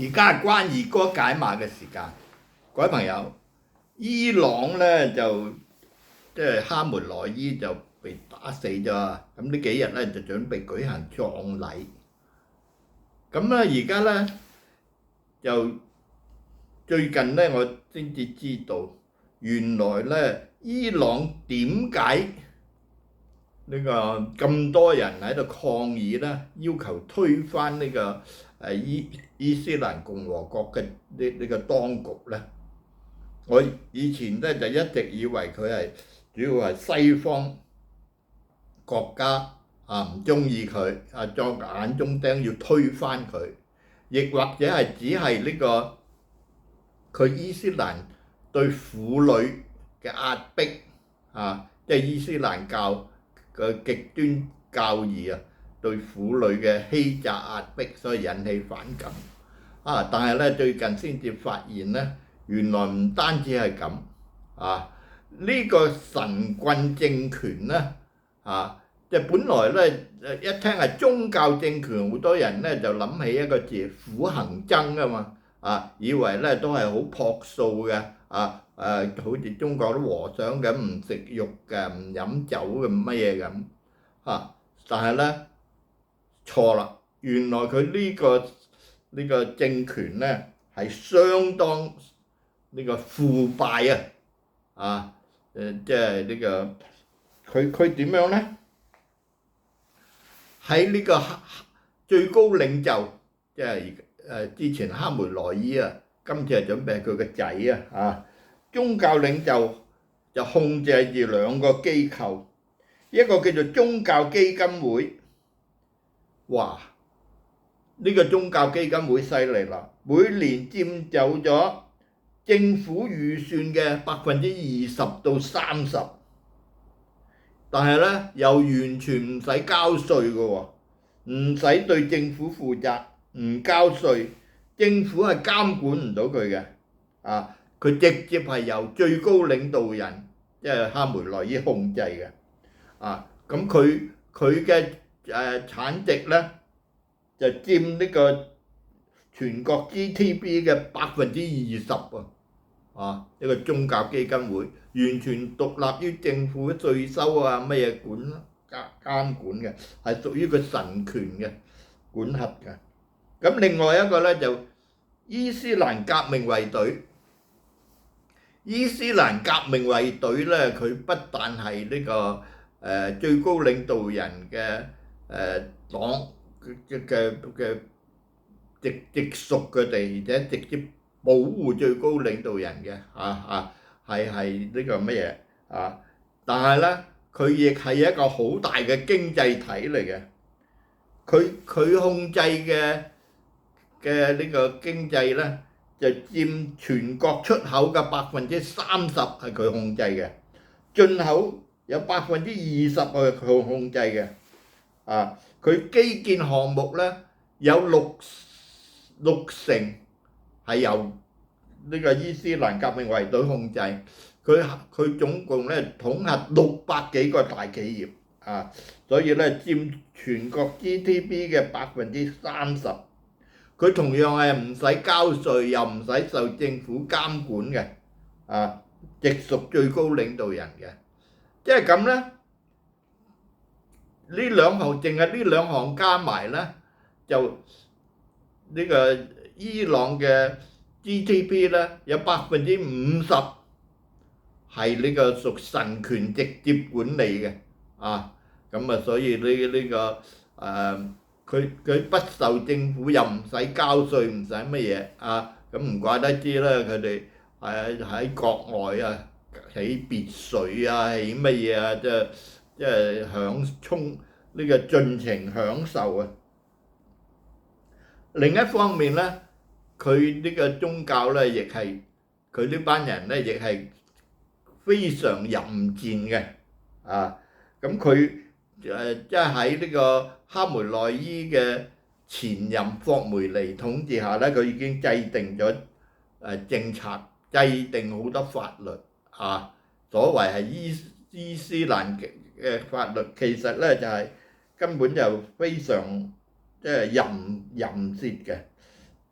而家係關二哥解碼嘅時間，各位朋友，伊朗咧就即係哈梅內伊就被打死咗，咁呢幾日咧就準備舉行葬禮。咁咧而家咧就最近咧我先至知道，原來咧伊朗點解呢個咁多人喺度抗議咧，要求推翻呢個伊斯蘭共和國嘅呢個當局咧？我以前咧就一直以為佢係主要係西方國家唔中意佢作眼中釘要推翻佢，亦或者係只係呢個佢伊斯蘭對婦女嘅壓迫即係伊斯蘭教嘅極端教義對婦女嘅欺詐壓迫，所以引起反感但係咧最近先至發現咧，原來唔單止係咁呢個神棍政權咧即係本來咧一聽係宗教政權，好多人咧就諗起一個字苦行僧啊嘛以為咧都係好樸素嘅好似中國啲和尚咁唔食肉嘅，唔飲酒嘅，乜嘢咁但係咧錯啦，原來佢呢個政權咧係相當呢個腐敗即係呢個佢點樣咧？喺呢個最高領袖，即係之前哈梅內伊今次係準備係佢個仔宗教領袖就控制住兩個機構，一個叫做宗教基金會。哇！呢個宗教基金會犀利啦，每年佔走咗政府預算嘅20%到30%，但係咧又完全唔使交稅嘅喎，唔使對政府負責，唔交稅，政府係監管唔到佢嘅佢直接係由最高領導人即係哈梅內伊控制嘅咁佢嘅產值咧就佔呢個全國 GDP 嘅20%呢個宗教基金會完全獨立於政府稅收乜嘢監管嘅，係屬於佢神權嘅管轄嘅。咁另外一個咧就伊斯蘭革命衛隊。伊斯蘭革命衛隊咧，佢不但係呢個最高領導人嘅黨嘅直屬嘅地，而且直接保護最高領導人嘅係呢個乜嘢但係咧，佢亦係一個好大嘅經濟體嚟嘅。佢控制嘅呢個經濟咧，就佔全國出口嘅30%係佢控制嘅，進口有20%係佢控制嘅。佢基建項目咧有六成係由呢個伊斯蘭革命衛隊控制。佢總共咧統合600幾個大企業所以咧佔全國 GDP 嘅30%。佢同樣係唔使交稅，又唔使受政府監管嘅直屬最高領導人嘅。即係咁咧，呢兩項淨係呢兩項加埋咧，就呢個伊朗嘅 GDP 咧有50%係呢個屬神權直接管理嘅咁所以呢個佢不受政府又唔使交稅，唔使乜嘢咁唔怪得知啦，佢哋喺國外起別墅起乜嘢即係呢個盡情享受另一方面咧，佢呢個宗教咧亦係佢呢班人咧亦係非常淫賤嘅咁佢即係喺呢個哈梅內伊嘅前任霍梅尼統治下咧，佢已經制定咗政策，制定好多法律所謂係伊斯蘭嘅法律，其實咧就係根本就非常即係淫褻嘅。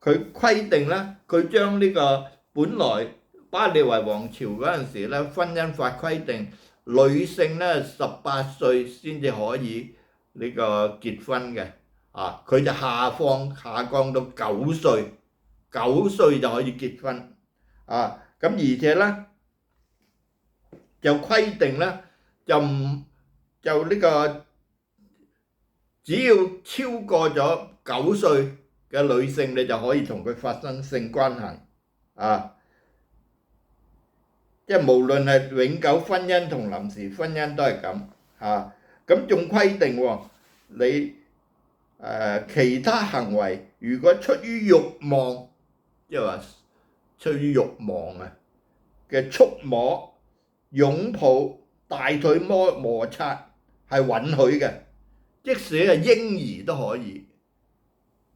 佢規定咧，佢將呢個本來巴利維王朝嗰陣時咧，婚姻法規定女性咧18歲先至可以呢個結婚嘅，佢就下降到9歲，9歲就可以結婚，咁而且咧就規定咧就呢個只要超過咗9歲嘅女性，你就可以同佢發生性關係，即係無論係永久婚姻同臨時婚姻都係咁，咁仲規定喎，你其他行為如果出於慾望，即係話出於慾望嘅觸摸、擁抱、大腿摩擦係允許嘅，即使係嬰兒都可以，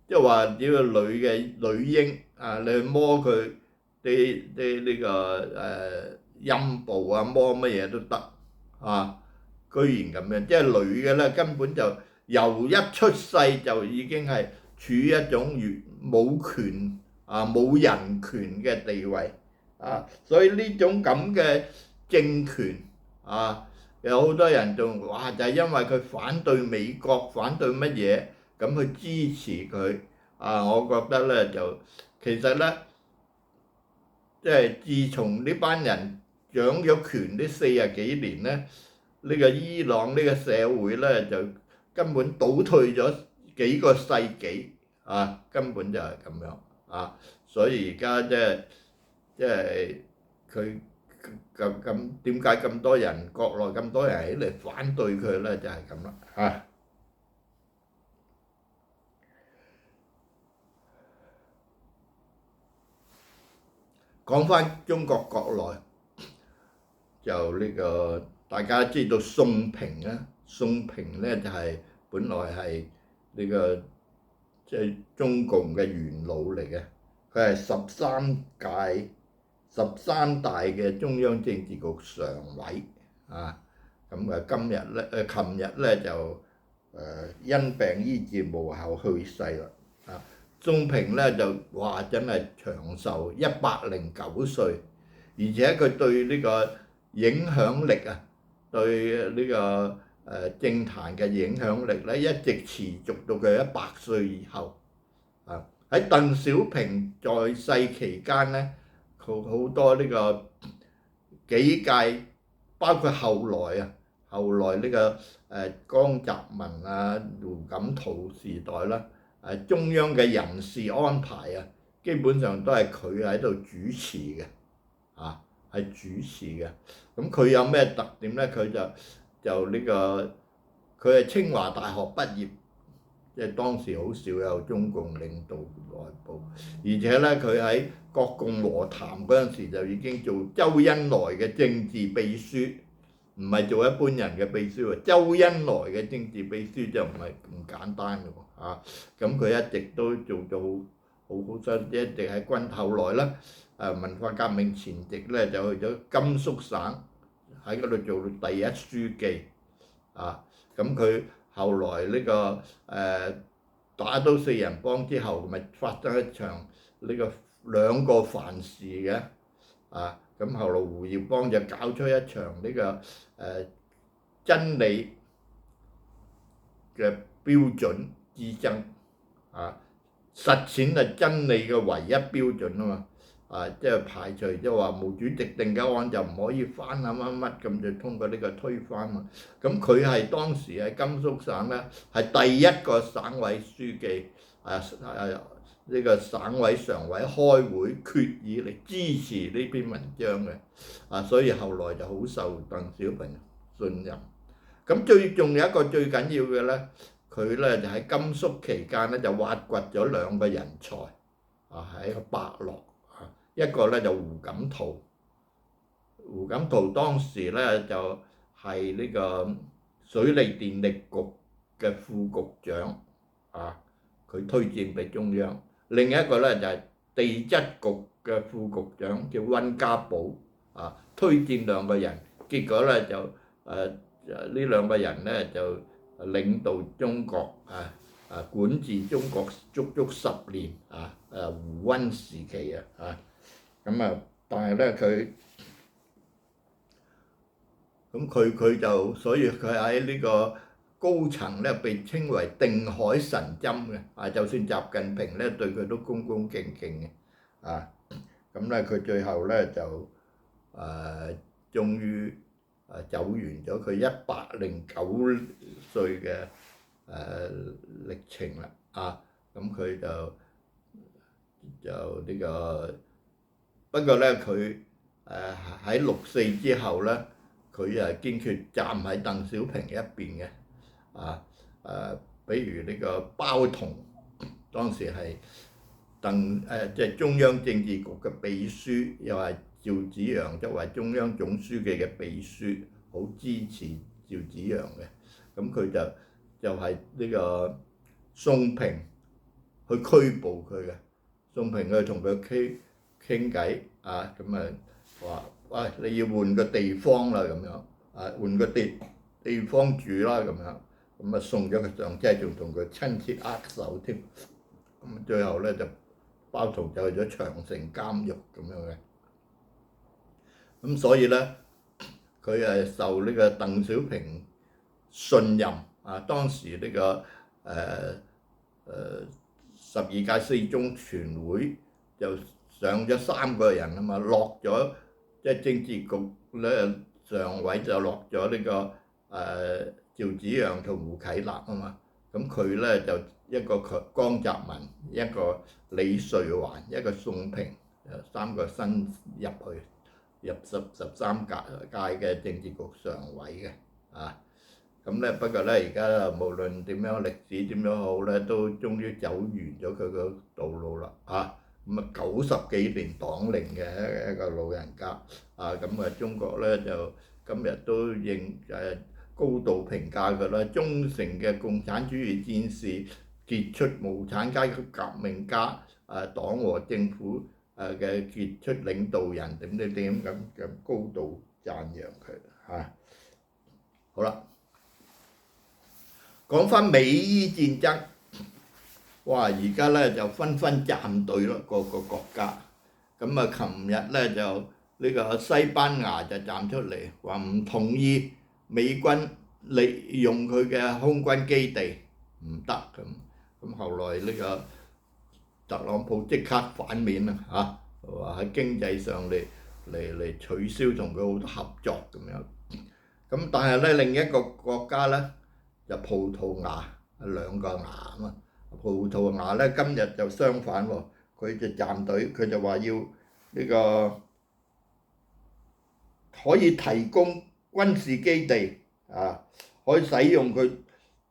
即係話呢個女嬰你去摸佢啲呢個陰部摸乜嘢都得，居然咁樣，即係女嘅咧根本就由一出世就已經係處於一種冇權冇人權嘅地位，所以呢種咁嘅政權有好多人仲話就係因為佢反對美國反對乜嘢咁去支持佢，我覺得咧就其實咧即係自從呢班人掌咗權呢40幾年咧，呢個伊朗呢個社會咧就根本倒退咗幾個世紀，根本就係咁樣，所以而家即係佢咁點解咁多人國內咁多人起嚟反對佢咧？就係咁啦，講返中國國內就呢個大家知道宋平啊，宋平咧就係本來係呢個即係中共嘅元老嚟嘅，佢係13大嘅中央政治局常委，咁今日咧琴日咧就因病醫治無效去世啦，宋平咧就話真係長壽109歲，而且佢對呢個影響力對呢個政壇嘅影響力咧一直持續到佢100歲以後，喺鄧小平在世期間咧，好多呢個幾屆，包括後來呢個江澤民胡錦濤時代啦，中央嘅人事安排基本上都係佢喺度主持嘅，係主持嘅。咁佢有咩特點咧？佢就呢個佢係清華大學畢業，即係當時好少有中共領導內部，而且咧佢喺國共和談嗰陣時就已經做周恩來嘅政治秘書，唔係做一般人嘅秘書喎。周恩來嘅政治秘書就唔係咁簡單嘅喎，咁佢一直都做到好犀利，一直喺軍後來咧文化革命前夕咧就去咗甘肅省，喺嗰度做到第一書記，咁佢後來呢個打倒四人幫之後，咪發生一場呢個2個凡是嘅，咁後來胡耀邦就搞出一場呢個真理嘅標準之爭，實踐係真理嘅唯一標準啊嘛，即係排除即係話毛主席定嘅案就唔可以翻乜咁就通過呢個推翻嘛。咁佢係當時喺甘肅省咧係第一個省委書記，呢個省委常委開會決議嚟支持呢篇文章嘅，所以後來就好受鄧小平信任。咁仲有一個最緊要嘅咧，佢咧就喺甘肅期間咧就挖掘咗2個人才，喺伯樂，一個咧就胡錦濤。胡錦濤當時咧就係呢個水利電力局嘅副局長，佢推薦俾中央。另一個咧就係地質局嘅副局長叫溫家寶，推薦2個人，結果咧就呢2個人咧就領導中國管治中國足足10年胡溫時期但係咧佢就所以佢喺呢個高層咧被稱為定海神針嘅就算習近平咧對佢都恭恭敬敬嘅咁咧佢最後咧就終於走完咗佢109歲嘅歷程啦咁佢就呢個不過咧佢喺6·4之後咧，佢堅決站喺鄧小平一邊嘅比如呢個包同當時係即係中央政治局嘅秘書，又係趙紫陽作為中央總書記嘅秘書，好支持趙紫陽嘅。咁佢就係呢個宋平去拘捕佢嘅，宋平去同佢傾偈咁話喂，你要換個地方啦咁樣換個地方住啦咁送咗佢上車，仲同佢親切握手添。咁最後咧就包同就去咗長城監獄咁樣嘅。咁所以咧佢受呢個鄧小平信任當時呢個12屆四中全會就上咗3個人啊嘛，落咗即係政治局咧常委就落咗呢個趙紫陽同胡啟立啊嘛，咁佢咧就一個江澤民，一個李瑞環，一個宋平，3個新入13屆嘅政治局常委嘅咁咧不過咧而家無論點樣歷史點樣好咧，都終於走完咗佢個道路啦咁90幾年黨齡嘅一個老人家中國咧就今日都高度評價佢啦，忠誠嘅共產主義戰士，傑出無產階級革命家黨和政府嘅傑出領導人點咁高度讚揚佢好啦，講翻美伊戰爭，哇！而家咧就紛紛站隊咯，個個國家。咁琴日咧就呢個西班牙就站出嚟話唔同意美軍利用佢嘅空軍基地，唔得咁後來呢個特朗普即刻反面話喺經濟上嚟取消同佢好多合作咁樣。咁但係咧另一個國家咧就葡萄牙2個牙啊嘛，葡萄牙咧今日就相反喎，佢就站隊，佢就話要呢個可以提供軍事基地可以使用佢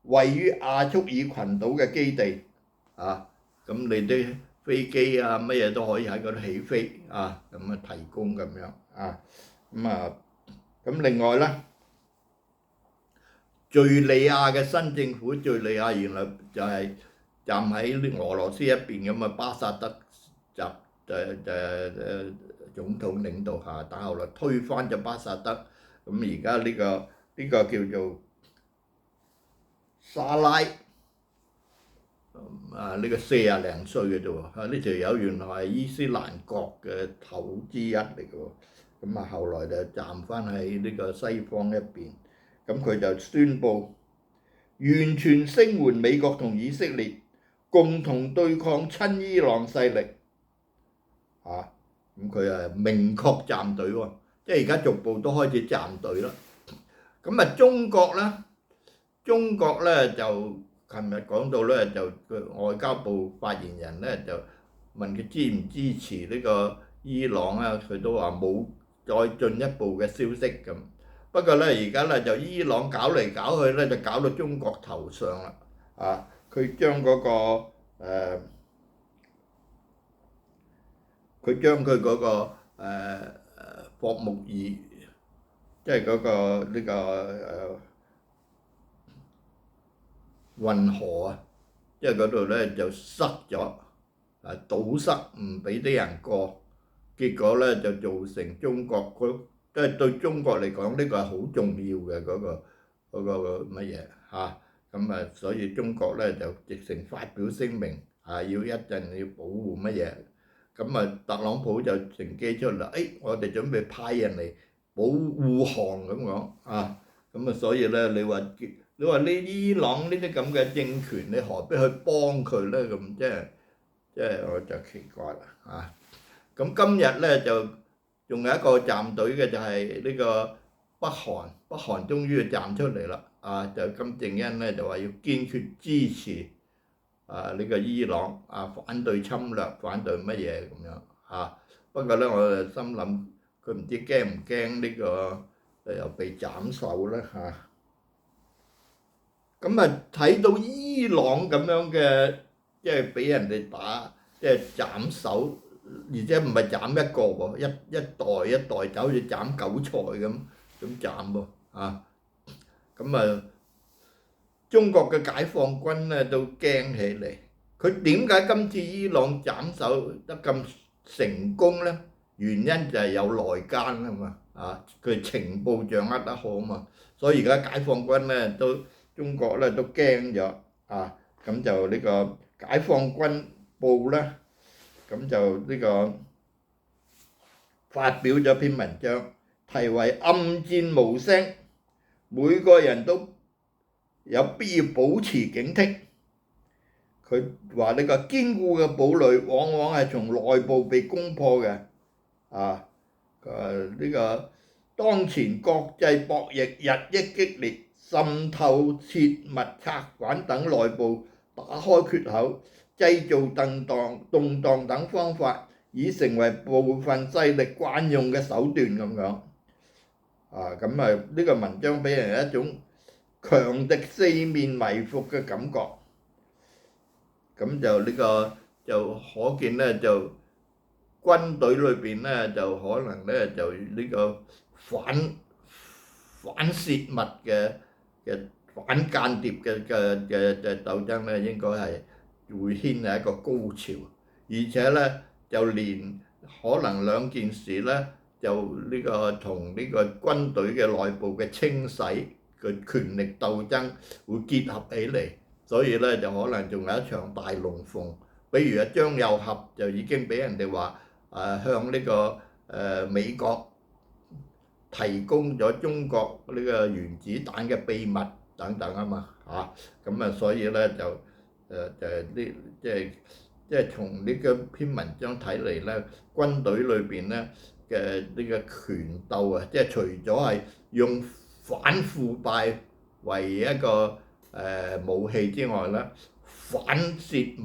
位於亞速爾群島嘅基地咁你啲飛機乜嘢都可以喺嗰度起飛提供咁樣咁另外咧，敍利亞嘅新政府，敍利亞原來就係站喺俄羅斯一邊咁巴薩德總統領導下，但後來推翻咗巴薩德，咁而家呢個叫做沙拉呢個40零歲嘅啫喎，呢條友原來係伊斯蘭國嘅頭之一嚟嘅喎，咁後來就站翻喺呢個西方一邊，咁佢就宣布完全聲援美國同以色列共同對抗親伊朗勢力咁佢明確站隊喎，即係而家逐步都開始站隊啦。咁中國咧就琴日講到咧，就外交部發言人咧就問佢支唔支持呢個伊朗佢都話冇再進一步嘅消息咁。不過咧而家咧就伊朗搞嚟搞去咧，就搞到中國頭上啦佢將嗰個霍木爾，即係嗰個呢個運河即係嗰度咧就塞咗堵塞，唔俾啲人過，結果咧就造成中國即係對中國嚟講呢個係好重要嘅嗰個乜嘢咁啊，所以中國咧就直情發表聲明要一陣要保護乜嘢，咁啊特朗普就乘機出嚟，我哋準備派人嚟保護航咁講咁啊，所以咧你話呢伊朗呢啲咁嘅政權，你何必去幫佢咧？咁即係我就奇怪啦咁今日咧就仲有一個站隊嘅就係呢個北韓終於站出嚟啦就金正恩咧就話要堅決支持呢個伊朗反對侵略，反對乜嘢咁樣不過咧我就心諗佢唔知驚唔驚呢個又被斬首咧咁睇到伊朗咁樣嘅，即係俾人哋打，即係斬首，而且唔係斬一個喎，一代一代就好似斬韭菜咁斬喎咁中國嘅解放軍咧都驚起嚟。佢點解今次伊朗斬首得咁成功咧？原因就係有內奸啊嘛佢情報掌握得好啊嘛，所以而家解放軍咧中國咧都驚咗咁就呢個解放軍報咧，咁就呢個發表咗篇文章，題為《暗戰無聲》，每個人都有必要保持警惕。佢話呢個堅固嘅堡壘往往係從內部被攻破嘅呢個當前國際博弈日益激烈，滲透、竊密、策反等內部打開缺口，製造動盪等方法，已成為部分勢力慣用嘅手段咁樣呢個文章俾人一種強敵四面埋伏嘅感覺。咁就呢個就可見咧，就軍隊裏邊咧就可能咧就呢個反泄密嘅反間諜嘅鬥爭咧，應該係會掀起一個高潮，而且咧就連可能兩件事咧就呢個同呢個軍隊嘅內部嘅清洗嘅權力鬥爭會結合起嚟。所以咧就可能仲有一場大龍鳳，比如張又俠就已經俾人哋話向呢個美國提供咗中國呢個原子彈嘅秘密等等啊嘛所以咧就即係從呢個篇文章睇嚟咧，軍隊裏邊咧嘅呢個權鬥即係除咗係用反腐敗為一個武器之外咧，反泄密、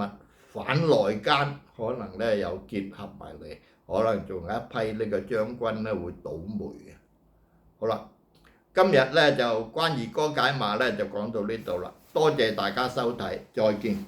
反內奸可能咧又結合埋嚟，可能仲有一批呢個將軍咧會倒霉嘅。好啦，今日咧就關於歌解碼咧就講到呢度啦，多謝大家收睇，再見。